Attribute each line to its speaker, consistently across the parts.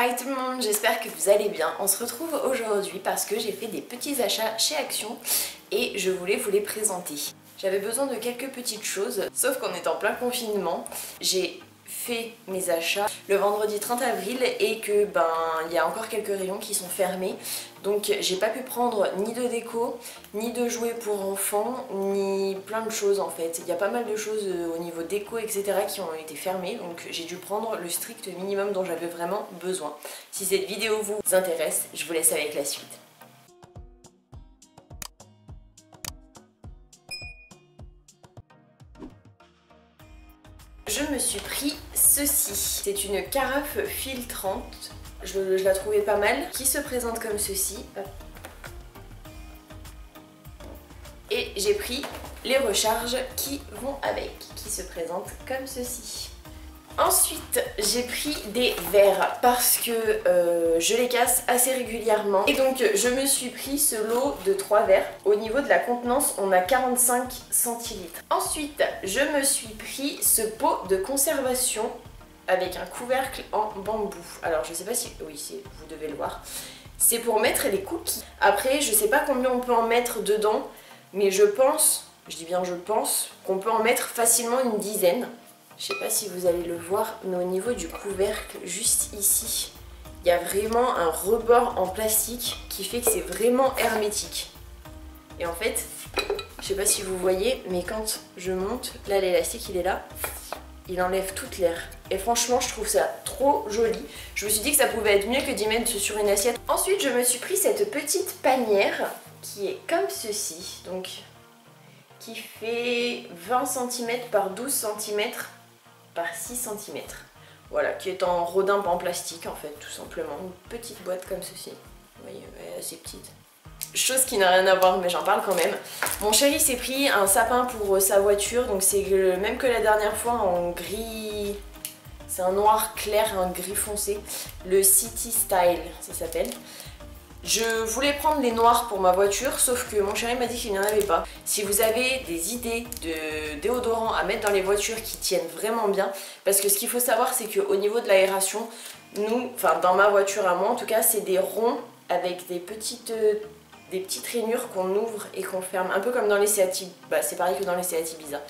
Speaker 1: Hi tout le monde, j'espère que vous allez bien. On se retrouve aujourd'hui parce que j'ai fait des petits achats chez Action et je voulais vous les présenter. J'avais besoin de quelques petites choses, sauf qu'on est en plein confinement. J'ai fait mes achats le vendredi 30 avril et que il y a encore quelques rayons qui sont fermés. Donc j'ai pas pu prendre ni de déco, ni de jouets pour enfants, ni plein de choses en fait. Il y a pas mal de choses au niveau déco etc qui ont été fermées, donc j'ai dû prendre le strict minimum dont j'avais vraiment besoin. Si cette vidéo vous intéresse, je vous laisse avec la suite. Je me suis pris ceci. C'est une carafe filtrante. Je la trouvais pas mal. Qui se présente comme ceci. Et j'ai pris les recharges qui vont avec. Qui se présentent comme ceci. Ensuite, j'ai pris des verres parce que je les casse assez régulièrement. Et donc, je me suis pris ce lot de 3 verres. Au niveau de la contenance, on a 45 centilitres. Ensuite, je me suis pris ce pot de conservation avec un couvercle en bambou. Alors, je sais pas si... Oui, vous devez le voir. C'est pour mettre les cookies. Après, je sais pas combien on peut en mettre dedans, mais je pense, je dis bien je pense, qu'on peut en mettre facilement une dizaine. Je sais pas si vous allez le voir, mais au niveau du couvercle, juste ici, il y a vraiment un rebord en plastique qui fait que c'est vraiment hermétique. Et en fait, je sais pas si vous voyez, mais quand je monte, là l'élastique il est là, il enlève toute l'air. Et franchement, je trouve ça trop joli. Je me suis dit que ça pouvait être mieux que d'y mettre sur une assiette. Ensuite, je me suis pris cette petite panière qui est comme ceci, donc qui fait 20 cm par 12 cm par 6 cm. Voilà, qui est en rodin en plastique en fait, tout simplement. Une petite boîte comme ceci. Vous voyez, elle est assez petite. Chose qui n'a rien à voir, mais j'en parle quand même. Mon chéri s'est pris un sapin pour sa voiture, donc c'est le même que la dernière fois en gris. C'est un noir clair et un gris foncé. Le City Style, ça s'appelle. Je voulais prendre les noirs pour ma voiture, sauf que mon chéri m'a dit qu'il n'y en avait pas. Si vous avez des idées de déodorants à mettre dans les voitures qui tiennent vraiment bien, parce que ce qu'il faut savoir c'est qu'au niveau de l'aération, nous, enfin dans ma voiture à moi en tout cas, c'est des ronds avec des petites rainures qu'on ouvre et qu'on ferme, un peu comme dans les Seat, c'est pareil que dans les Seat Ibiza.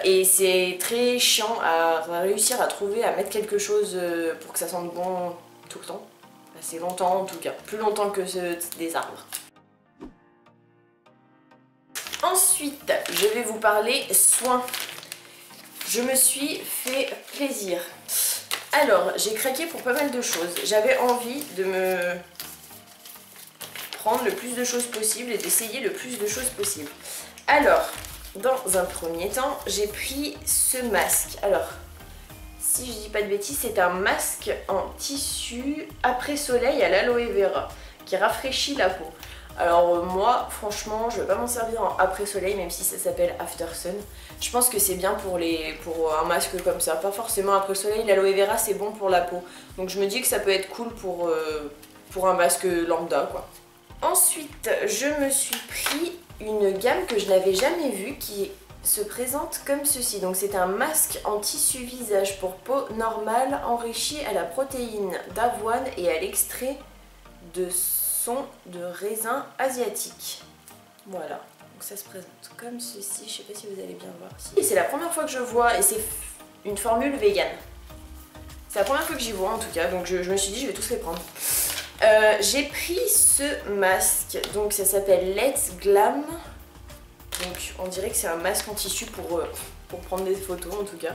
Speaker 1: Et c'est très chiant à réussir à trouver, à mettre quelque chose pour que ça sente bon tout le temps. Assez longtemps en tout cas, plus longtemps que des arbres. Ensuite, je vais vous parler soins. Je me suis fait plaisir. Alors, j'ai craqué pour pas mal de choses. J'avais envie de me prendre le plus de choses possible et d'essayer le plus de choses possible. Alors, dans un premier temps, j'ai pris ce masque. Alors, si je dis pas de bêtises, c'est un masque en tissu après soleil à l'aloe vera qui rafraîchit la peau. Alors moi, franchement, je vais pas m'en servir en après soleil, même si ça s'appelle after sun. Je pense que c'est bien pour un masque comme ça, pas forcément après soleil. L'aloe vera c'est bon pour la peau, donc je me dis que ça peut être cool pour un masque lambda quoi. Ensuite, je me suis pris une gamme que je n'avais jamais vue qui se présente comme ceci. Donc c'est un masque en tissu visage pour peau normale enrichi à la protéine d'avoine et à l'extrait de son de raisin asiatique. Voilà, donc ça se présente comme ceci. Je sais pas si vous allez bien voir. Si. C'est la première fois que je vois et c'est une formule vegan. C'est la première fois que j'y vois en tout cas, donc je me suis dit je vais tous les prendre. J'ai pris ce masque, donc ça s'appelle Let's Glam. Donc on dirait que c'est un masque en tissu pour prendre des photos en tout cas.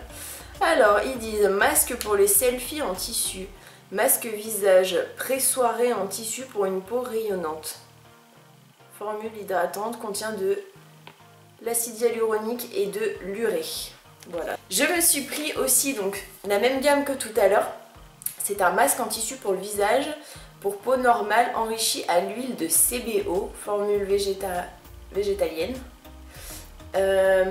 Speaker 1: Alors ils disent masque pour les selfies en tissu, masque visage pré-soirée en tissu pour une peau rayonnante. Formule hydratante, contient de l'acide hyaluronique et de l'urée. Voilà. Je me suis pris aussi donc la même gamme que tout à l'heure. C'est un masque en tissu pour le visage, pour peau normale enrichi à l'huile de CBO, formule végétalienne.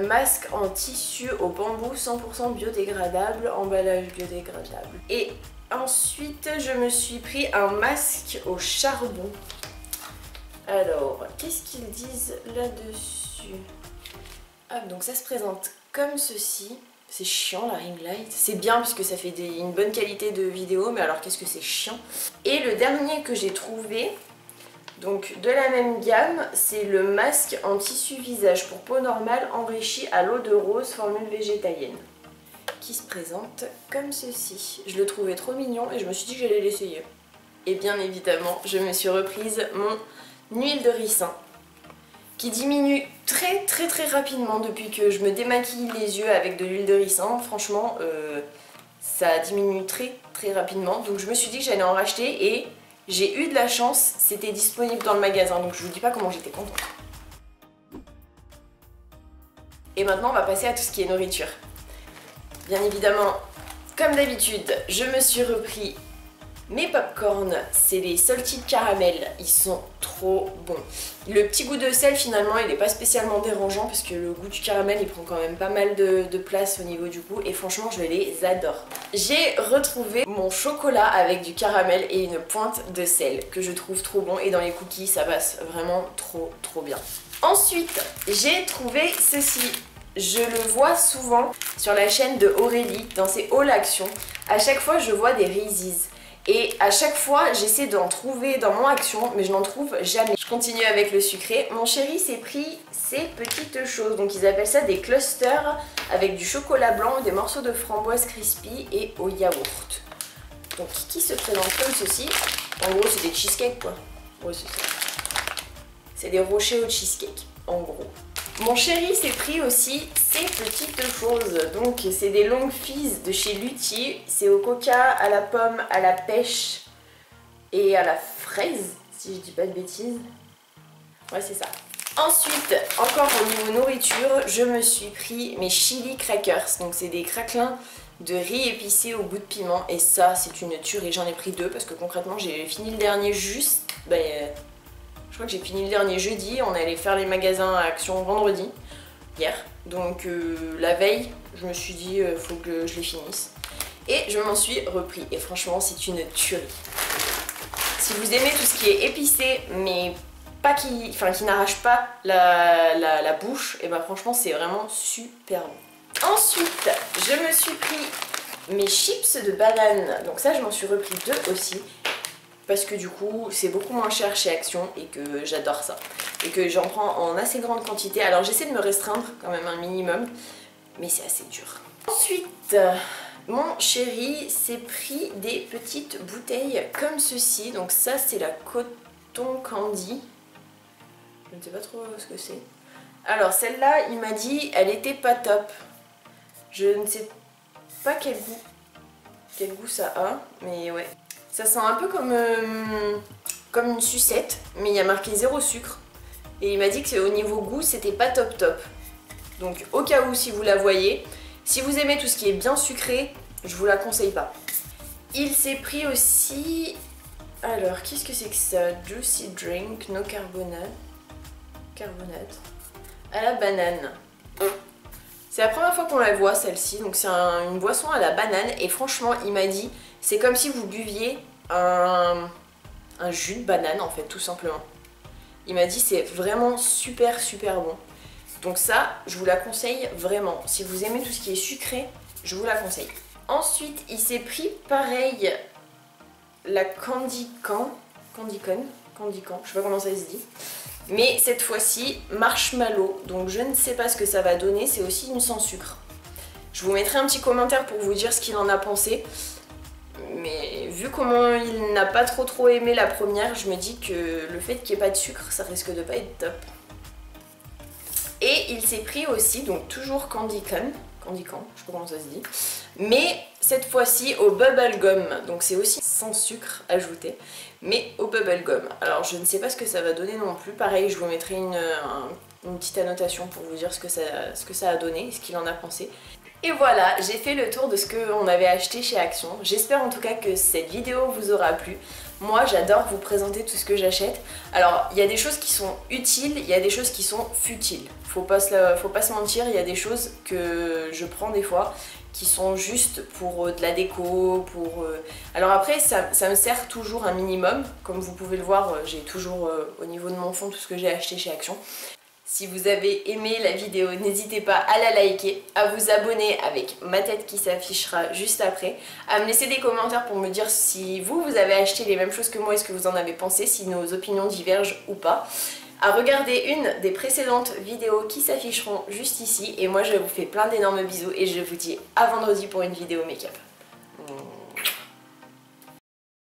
Speaker 1: Masque en tissu au bambou 100% biodégradable, emballage biodégradable. Et ensuite je me suis pris un masque au charbon. Alors qu'est-ce qu'ils disent là-dessus? Ah, donc ça se présente comme ceci. C'est chiant la ring light. C'est bien parce que ça fait une bonne qualité de vidéo, mais alors qu'est-ce que c'est chiant. Et le dernier que j'ai trouvé, donc de la même gamme, c'est le masque en tissu visage pour peau normale enrichi à l'eau de rose formule végétalienne. Qui se présente comme ceci. Je le trouvais trop mignon et je me suis dit que j'allais l'essayer. Et bien évidemment, je me suis reprise mon huile de ricin qui diminue très rapidement depuis que je me démaquille les yeux avec de l'huile de ricin. Franchement, ça diminue très rapidement. Donc je me suis dit que j'allais en racheter et j'ai eu de la chance, c'était disponible dans le magasin. Donc je vous dis pas comment j'étais contente. Et maintenant, on va passer à tout ce qui est nourriture. Bien évidemment, comme d'habitude, je me suis repris mes popcorn, c'est les salted caramel, ils sont trop bons. Le petit goût de sel finalement il n'est pas spécialement dérangeant parce que le goût du caramel il prend quand même pas mal de place au niveau du goût et franchement je les adore. J'ai retrouvé mon chocolat avec du caramel et une pointe de sel que je trouve trop bon et dans les cookies ça passe vraiment trop bien. Ensuite j'ai trouvé ceci. Je le vois souvent sur la chaîne de Aurélie dans ses hauls action. À chaque fois je vois des Reese's. Et à chaque fois, j'essaie d'en trouver dans mon action, mais je n'en trouve jamais. Je continue avec le sucré. Mon chéri s'est pris ces petites choses. Donc ils appellent ça des clusters avec du chocolat blanc, des morceaux de framboise crispy et au yaourt. Donc qui se présente comme ceci. En gros, c'est des cheesecakes quoi. Ouais, c'est ça. C'est des rochers au cheesecake, en gros. Mon chéri s'est pris aussi ces petites choses. Donc c'est des longues fizz de chez Lutti. C'est au coca, à la pomme, à la pêche et à la fraise, si je dis pas de bêtises. Ouais, c'est ça. Ensuite, encore au niveau nourriture, je me suis pris mes chili crackers. Donc c'est des craquelins de riz épicé au goût de piment. Et ça, c'est une tuerie. J'en ai pris deux parce que concrètement, j'ai fini le dernier juste... je crois que j'ai fini le dernier jeudi, on est allé faire les magasins à Action vendredi, hier. Donc la veille, je me suis dit, faut que je les finisse. Et je m'en suis repris. Et franchement, c'est une tuerie. Si vous aimez tout ce qui est épicé, mais pas qui n'arrache pas la bouche, et bah franchement, c'est vraiment super bon. Ensuite, je me suis pris mes chips de banane. Donc ça, je m'en suis repris deux aussi. Parce que du coup c'est beaucoup moins cher chez Action et que j'adore ça. Et que j'en prends en assez grande quantité. Alors j'essaie de me restreindre quand même un minimum. Mais c'est assez dur. Ensuite, mon chéri s'est pris des petites bouteilles comme ceci. Donc ça c'est la Cotton Candy. Je ne sais pas trop ce que c'est. Alors celle-là il m'a dit elle était pas top. Je ne sais pas quel goût ça a. Mais ouais. Ça sent un peu comme une sucette, mais il y a marqué 0 sucre. Et il m'a dit que au niveau goût, c'était pas top. Donc au cas où, si vous la voyez, si vous aimez tout ce qui est bien sucré, je vous la conseille pas. Il s'est pris aussi... Alors, qu'est-ce que c'est que ça? Juicy Drink, no carbonate. Carbonate. À la banane. C'est la première fois qu'on la voit celle-ci, donc c'est une boisson à la banane et franchement il m'a dit c'est comme si vous buviez un jus de banane en fait tout simplement. Il m'a dit c'est vraiment super bon. Donc ça je vous la conseille vraiment. Si vous aimez tout ce qui est sucré, je vous la conseille. Ensuite il s'est pris pareil la Candy Can, je sais pas comment ça se dit. Mais cette fois-ci, marshmallow, donc je ne sais pas ce que ça va donner, c'est aussi une sans sucre. Je vous mettrai un petit commentaire pour vous dire ce qu'il en a pensé. Mais vu comment il n'a pas trop aimé la première, je me dis que le fait qu'il n'y ait pas de sucre, ça risque de pas être top. Et il s'est pris aussi, donc toujours Candy Can, je sais pas comment ça se dit, mais cette fois-ci au bubblegum, donc c'est aussi sans sucre ajouté, mais au bubblegum. Alors je ne sais pas ce que ça va donner non plus, pareil je vous mettrai une petite annotation pour vous dire ce que ça a donné, ce qu'il en a pensé. Et voilà, j'ai fait le tour de ce qu'on avait acheté chez Action. J'espère en tout cas que cette vidéo vous aura plu. Moi j'adore vous présenter tout ce que j'achète. Alors il y a des choses qui sont utiles, il y a des choses qui sont futiles. Faut pas se mentir, il y a des choses que je prends des fois qui sont juste pour de la déco, Alors après ça me sert toujours un minimum. Comme vous pouvez le voir, j'ai toujours au niveau de mon fond tout ce que j'ai acheté chez Action. Si vous avez aimé la vidéo, n'hésitez pas à la liker, à vous abonner avec ma tête qui s'affichera juste après, à me laisser des commentaires pour me dire si vous avez acheté les mêmes choses que moi et ce que vous en avez pensé, si nos opinions divergent ou pas. À regarder une des précédentes vidéos qui s'afficheront juste ici. Et moi je vous fais plein d'énormes bisous et je vous dis à vendredi pour une vidéo make-up.